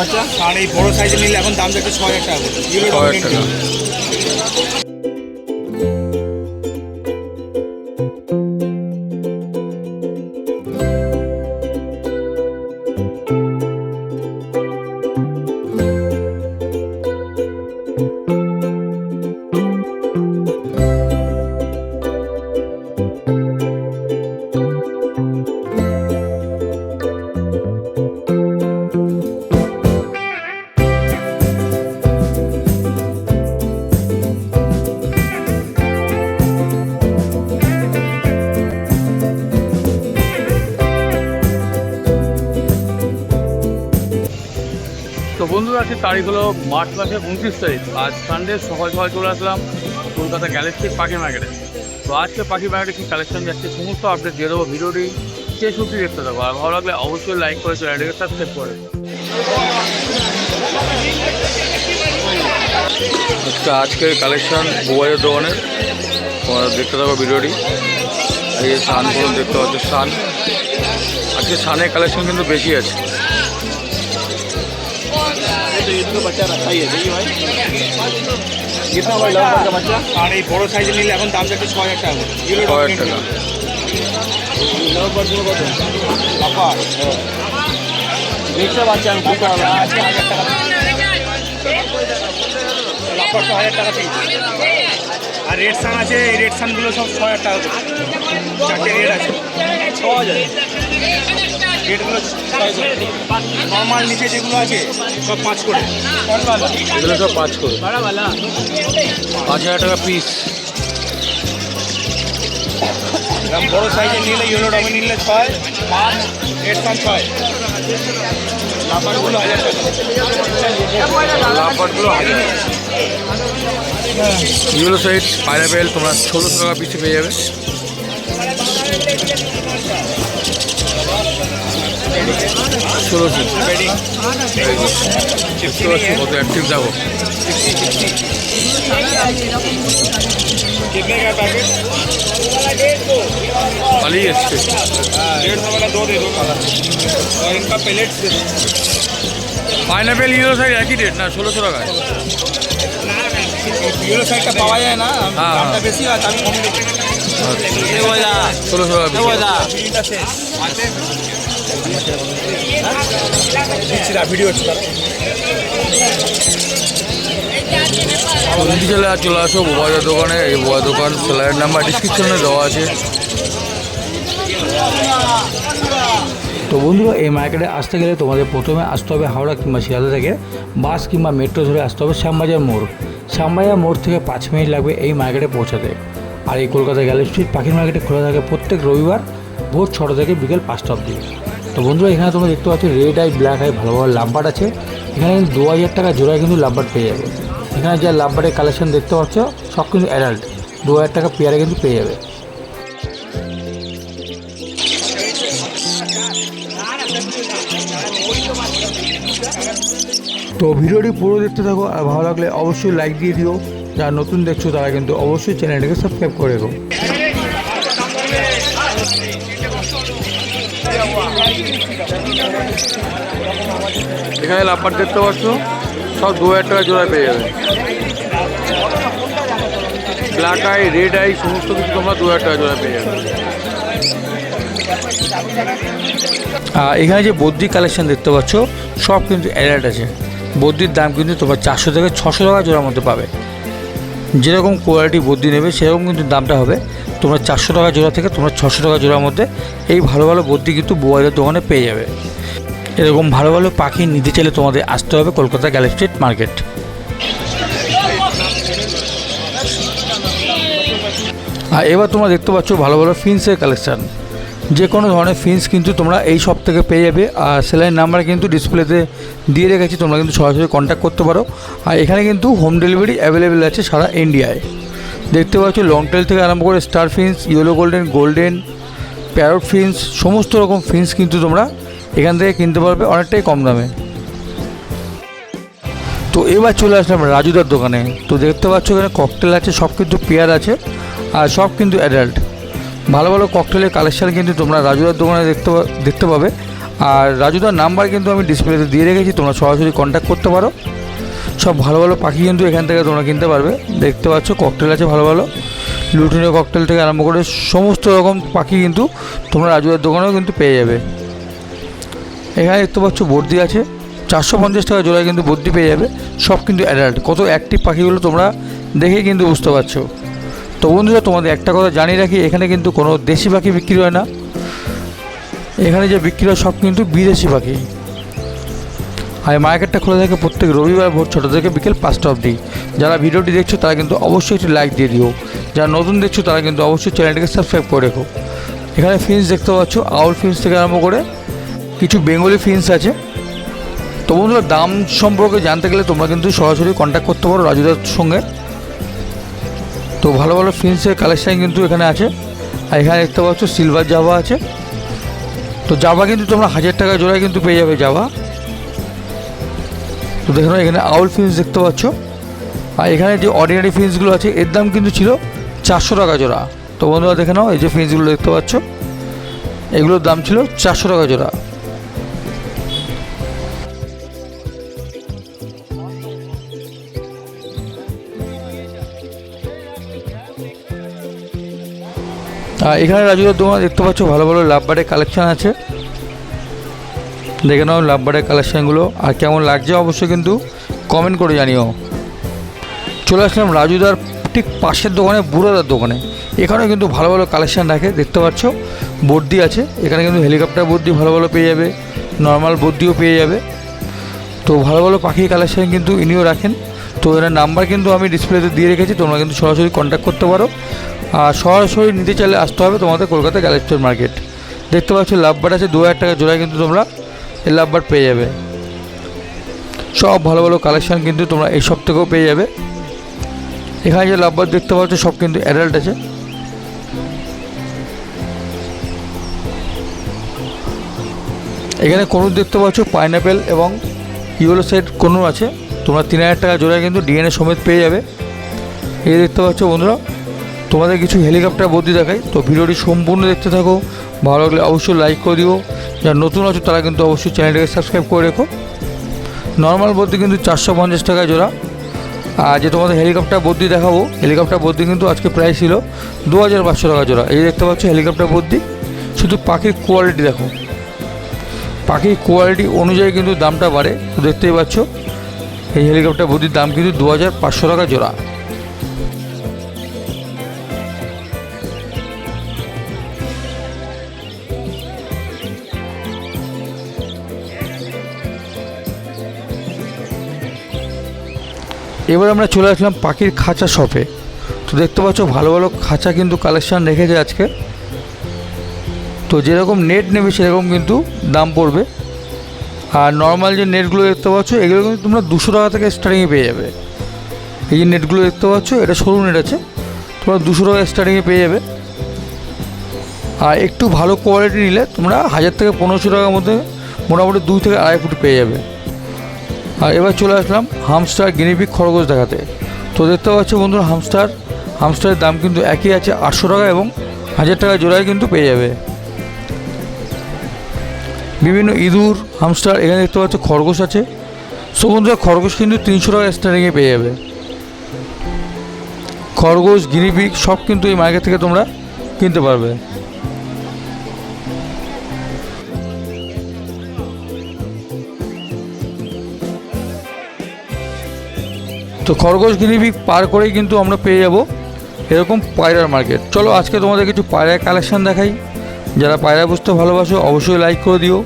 আচ্ছা, আর এই বড় সাইজে নিলে এখন দাম যাচ্ছে ৬,০০০ টাকা করে। ৬,০০০ টাকা। তো বন্ধুরা, আজকে তারিখ হলো মার্চ মাসের 29 তারিখ। আজ সানডে সকাল সকাল চলে আসলাম কলকাতা গ্যালাক্সি পাখি মার্কেটে। তো আজকে পাখি মার্কেটে কী কালেকশন যাচ্ছে সমস্ত আপডেট দিয়ে দেবো। ভিডিওটি শেষ অবধি দেখতে থাকবো, আর ভালো লাগলে অবশ্যই লাইক করে চ্যানেলটিকে সাবস্ক্রাইব করে। আজকের কালেকশন মোবাইলের দোকানের তোমরা দেখতে থাকো ভিডিওটি। এই সান বলুন, দেখতে পাচ্ছ সান। আজকে সানের কালেকশন কিন্তু বেশি আছে। बच्चा रखा ही है, देखिए भाई कितना भाई लव का बच्चा। और ये बड़ो साइज নিলে এখন দাম যাচ্ছে ৬,০০০ টাকা করে। ৬,০০০ টাকা। लव बर्ड को कत लाफा देखते বাচ্চা আমি কত হবে। আজকে ১০০০ টাকা লাফা ৬,০০০ টাকা পিস। আর রেড সান আছে, এই রেড সানগুলো সব ৬,০০০ টাকা করে। চারটে রেড আছে ৬,০০০। রেটগুলো নর্মাল নিচে যেগুলো আছে সব ৫ করে। এগুলো সব ৫ করে, ৫,০০০ টাকা পিস। বড় সাইজে নিলে ইয়েলো ডবে নিলে ৬, ৫, রেড সান ৬। লাফারগুলো ১০০০ টাকা। লাফারগুলো ১০০০। ইয়েলো সাইড পাইনাপেল তোমরা ১৬০০ টাকা পিসে পেয়ে যাবে। কত অ্যাক্টিভ যাবো। कितने का पैकेट? खाली इसके 150 वाला 2 दे दो और इनका पैलेट्स दे दो। পাইনাপেল ইয়েলো সাইড একই রেট না, ১৬০০ টাকায়। ইয়েলো সাইডটা পাওয়া যায় না, দামটা বেশি হয়, আমি কম দিই। ১৬০০ টাকা ভিডিও চলে আসো বোবাইদার দোকানে। এই বোবা দোকান সেলারের নাম্বার ডিসক্রিপশনে দেওয়া আছে। তো বন্ধুরা, এই মার্কেটে আসতে গেলে তোমাদের প্রথমে আসতে হবে হাওড়া কিংবা শিয়ালদা থেকে বাস কিংবা মেট্রো ধরে আসতে হবে শ্যামবাজার মোড়। শ্যামবাজার মোড় থেকে ৫ মিনিট লাগবে এই মার্কেটে পৌঁছাতে। আর এই কলকাতা গ্যালাক্সি পাখির মার্কেটে খোলা থাকে প্রত্যেক রবিবার ভোর ৬টা থেকে বিকেল ৫টা অবধি। তো বন্ধুরা, এখানে তোমরা দেখতে পাচ্ছ রেড আই ব্ল্যাক আই ভালো ভালো লাভবার্ড আছে। এখানে কিন্তু ২,০০০ টাকা জোড়ায় কিন্তু লাভবার্ড পেয়ে যাবে। এখানে যা লাভবার্ডের কালেকশন দেখতে পাচ্ছ সব কিন্তু অ্যাডাল্ট, ২,০০০ টাকা পেয়ারে কিন্তু পেয়ে যাবে। তো ভিডিওটি পুরো দেখতে থাকো, আর ভালো লাগলে অবশ্যই লাইক দিয়ে দিও। যারা নতুন দেখছো তারা কিন্তু অবশ্যই চ্যানেলটাকে সাবস্ক্রাইব করে রেখো। এখানে লাভবার্ড দেখতে পাচ্ছ সব ২,০০০ টাকা জোড়ায় পেয়ে যাবে। ব্ল্যাক আই রেড আই সমস্ত কিছু তোমরা ২,০০০ টাকা জোড়ায় পেয়ে যাবে। এখানে যে বদ্রি কালেকশন দেখতে পাচ্ছ সব কিন্তু অ্যাডাল্ট আছে। বদ্রির দাম কিন্তু তোমরা ৪০০ থেকে ৬০০ টাকা জোড়ার মধ্যে পাবে। যেরকম কোয়ালিটি বদ্রি নেবে সেরকম কিন্তু দামটা হবে। তোমরা ৪০০ টাকা জোড়া থেকে তোমরা ৬০০ টাকা জোড়ার মধ্যে এই ভালো ভালো বদ্রি কিন্তু বোবাইদার দোকানে পেয়ে যাবে। এরকম ভালো ভালো পাখি নিতে চাইলে তোমাদের আসতে হবে কলকাতা গ্যালাক্সি মার্কেট। আর এবার তোমরা দেখতে পাচ্ছ ভালো ভালো ফিন্সের কালেকশান। যে কোনো ধরনের ফিন্স কিন্তু তোমরা এই শপ থেকে পেয়ে যাবে। আর সেলাইন নাম্বার কিন্তু ডিসপ্লেতে দিয়ে রেখেছি, তোমরা কিন্তু সরাসরি কন্ট্যাক্ট করতে পারো। আর এখানে কিন্তু হোম ডেলিভারি অ্যাভেলেবেল আছে সারা ইন্ডিয়ায়। দেখতে পাচ্ছ লং টেল থেকে আরম্ভ করে স্টার ফিন্স, ইয়েলো গোল্ডেন, প্যারট ফিন্স, সমস্ত রকম ফিন্স কিন্তু তোমরা এখান থেকে কিনতে পারবে অনেকটাই কম দামে। তো এবার চলে আসলাম রাজুদার দোকানে। তো দেখতে পাচ্ছ এখানে ককটেল আছে, সব কিন্তু পেয়ার আছে আর সব কিন্তু অ্যাডাল্ট। ভালো ভালো ককটেলের কালেকশান কিন্তু তোমরা রাজুদার দোকানে দেখতে পাবে। আর রাজুদার নাম্বার কিন্তু আমি ডিসপ্লেতে দিয়ে রেখেছি, তোমরা সরাসরি কন্ট্যাক্ট করতে পারো। সব ভালো ভালো পাখি কিন্তু এখান থেকে তোমরা কিনতে পারবে। দেখতে পাচ্ছ ককটেল আছে ভালো ভালো, লুটিনো ককটেল থেকে আরম্ভ করে সমস্ত রকম পাখি কিন্তু তোমরা রাজুদার দোকানেও কিন্তু পেয়ে যাবে। এখানে দেখতে পাচ্ছ বর্দি আছে, 450 টাকা জোড়ায় কিন্তু বর্দি পেয়ে যাবে। সব কিন্তু অ্যাডাল্ট, কত অ্যাক্টিভ পাখিগুলো তোমরা দেখেই কিন্তু বুঝতে পারছো। তো বন্ধুরা তোমাদের একটা কথা জানিয়ে রাখি, এখানে কিন্তু কোনো দেশি পাখি বিক্রি হয় না, এখানে যে বিক্রি হয় সব কিন্তু বিদেশি পাখি। আর মার্কেটটা খোলা থাকে প্রত্যেক রবিবার ভোর 6টা থেকে বিকেল 5টা অবধি। যারা ভিডিওটি দেখছো তারা কিন্তু অবশ্যই একটু লাইক দিয়ে দিও, যারা নতুন দেখছো তারা কিন্তু অবশ্যই চ্যানেলটিকে সাবস্ক্রাইব করে রেখো। এখানে ফিন্স দেখতে পাচ্ছ, আউল ফিন্স থেকে আরম্ভ করে কিছু বেঙ্গলি ফিন্স আছে। তো বন্ধুরা দাম সম্পর্কে জানতে গেলে তোমরা কিন্তু সরাসরি কন্ট্যাক্ট করতে পারো রাজুদার সঙ্গে। তো ভালো ভালো ফিন্সের কালেকশান কিন্তু এখানে আছে। আর এখানে দেখতে পাচ্ছ সিলভার জাভা আছে। তো জাভা কিন্তু তোমরা 1000 টাকা জোড়ায় কিন্তু পেয়ে যাবে জাভা। তো দেখো এখানে আউল ফিন্স দেখতে পাচ্ছ। আর এখানে যে অর্ডিনারি ফিন্সগুলো আছে এর দাম কিন্তু ছিল 400 টাকা জোড়া। তো বন্ধুরা দেখে নাও, এই যে ফিন্সগুলো দেখতে পাচ্ছ এগুলোর দাম ছিল 400 টাকা জোড়া। আর এখানে রাজুদার দোকানে দেখতে পাচ্ছ ভালো ভালো লাভবার্ডের কালেকশান আছে। দেখে নাও লাভবার্ডের কালেকশানগুলো, আর কেমন লাগছে অবশ্যই কিন্তু কমেন্ট করে জানিও। চলে আসলাম রাজুদার ঠিক পাশের দোকানে, বুড়োদার দোকানে। এখানেও কিন্তু ভালো ভালো কালেকশান রাখে, দেখতে পাচ্ছ বর্দি আছে। এখানে কিন্তু হেলিকপ্টার বর্দি ভালো ভালো পেয়ে যাবে, নর্মাল বর্দিও পেয়ে যাবে। তো ভালো ভালো পাখির কালেকশান কিন্তু ইনিও রাখেন। তো এনার নাম্বার কিন্তু আমি ডিসপ্লেতে দিয়ে রেখেছি, তোমরা কিন্তু সরাসরি কন্ট্যাক্ট করতে পারো। আর সরাসরি নিতে চাইলে আসতে হবে তোমাদের কলকাতা গ্যালাক্সি মার্কেট। দেখতে পাচ্ছ লাভবার্ড আছে 2000 টাকা জোড়ায় কিন্তু তোমরা এই লাভবার্ড পেয়ে যাবে। সব ভালো ভালো কালেকশান কিন্তু তোমরা এই সব থেকেও পেয়ে যাবে। এখানে যে লাভবার্ড দেখতে পাচ্ছ সব কিন্তু অ্যাডাল্ট আছে। এখানে কনুর দেখতে পাচ্ছ, পাইনাপেল এবং ইয়েলো সাইড কনুর আছে। তোমরা 3000 টাকা জোড়ায় কিন্তু ডিএনএ সমেত পেয়ে যাবে। এই দেখতে পাচ্ছ বন্ধুরা, তোমাদের কিছু হেলিকপ্টার বর্দি দেখাই। তো ভিডিওটি সম্পূর্ণ দেখতে থাকো, ভালো লাগলে অবশ্যই লাইক করে দিও। যারা নতুন আছো তারা কিন্তু অবশ্যই চ্যানেলটাকে সাবস্ক্রাইব করে রেখো। নর্মাল বর্দি কিন্তু 450 টাকা জোড়া। আর যে তোমাদের হেলিকপ্টার বর্দি দেখাবো, হেলিকপ্টার বর্দি কিন্তু আজকে প্রাইস ছিল 2500 টাকা জোড়া। এই দেখতে পাচ্ছ হেলিকপ্টার বর্দি। শুধু পাখির কোয়ালিটি দেখো, পাখির কোয়ালিটি অনুযায়ী কিন্তু দামটা বাড়ে। তো দেখতেই পাচ্ছ এই হেলিকপ্টার বর্দির দাম কিন্তু 2500 টাকা জোড়া। এবার আমরা চলে আসলাম পাখির খাঁচা শপে। তো দেখতে পাচ্ছ ভালো ভালো খাঁচা কিন্তু কালেকশান রেখেছে আজকে। তো যেরকম নেট নেবে সেরকম কিন্তু দাম পড়বে। আর নর্মাল যে নেটগুলো দেখতে পাচ্ছ এগুলো কিন্তু তোমরা 200 টাকা থেকে স্টার্টিংয়ে পেয়ে যাবে। এই যে নেটগুলো দেখতে পাচ্ছ এটা সরু নেট আছে, তোমরা 200 টাকা স্টার্টিংয়ে পেয়ে যাবে। আর একটু ভালো কোয়ালিটি নিলে তোমরা 1000 থেকে 1500 টাকার মধ্যে মোটামুটি 2 থেকে 2.5 ফুট পেয়ে যাবে। আর এবার চলে আসলাম হামস্টার গিনিপিগ খরগোশ দেখাতে। তো দেখতে পাচ্ছ বন্ধুরা হামস্টারের দাম কিন্তু একই আছে, 800 টাকা এবং 1000 টাকা জোড়ায় কিন্তু পেয়ে যাবে। বিভিন্ন ইঁদুর হামস্টার, এখানে দেখতে পাচ্ছ খরগোশ আছে। সো বন্ধুরা খরগোশ কিন্তু 300 টাকা স্টার্টিংয়ে পেয়ে যাবে। খরগোশ গিনিপিগ সব কিন্তু এই মার্কেট থেকে তোমরা কিনতে পারবে। তো খরগোশ গিনিপিগ পার করেই কিন্তু আমরা পেয়ে যাব এরকম পায়রার মার্কেট। চলো আজকে তোমাদের কিছু পায়রার কালেকশান দেখাই। যারা পায়রা বুঝতে ভালোবাসো অবশ্যই লাইক করে দিও।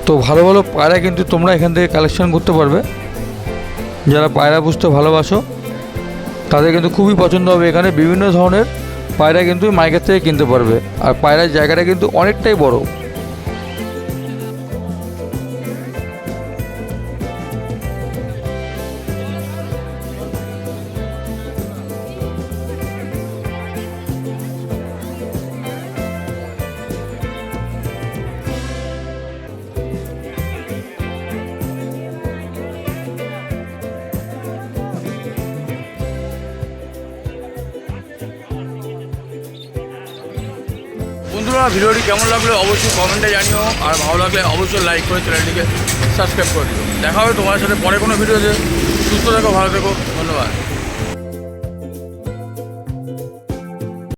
তো ভালো ভালো পায়রা কিন্তু তোমরা এখান থেকে কালেকশান করতে পারবে। যারা পায়রা বুঝতে ভালোবাসো তাদের কিন্তু খুবই পছন্দ হবে। এখানে বিভিন্ন ধরনের পায়রা কিন্তু মার্কেট থেকে কিনতে পারবে। আর পায়রার জায়গাটা কিন্তু অনেকটাই বড়। বন্ধুরা বন্ধুরা ভিডিওটি কেমন লাগলো অবশ্যই কমেন্টে জানিও, আর ভালো লাগলে অবশ্যই লাইক করে চ্যানেলটিকে সাবস্ক্রাইব করে দিও। দেখা হবে তোমার সাথে পরে কোনো ভিডিওতে। সুস্থ থেকো, ভালো থেকো, ধন্যবাদ।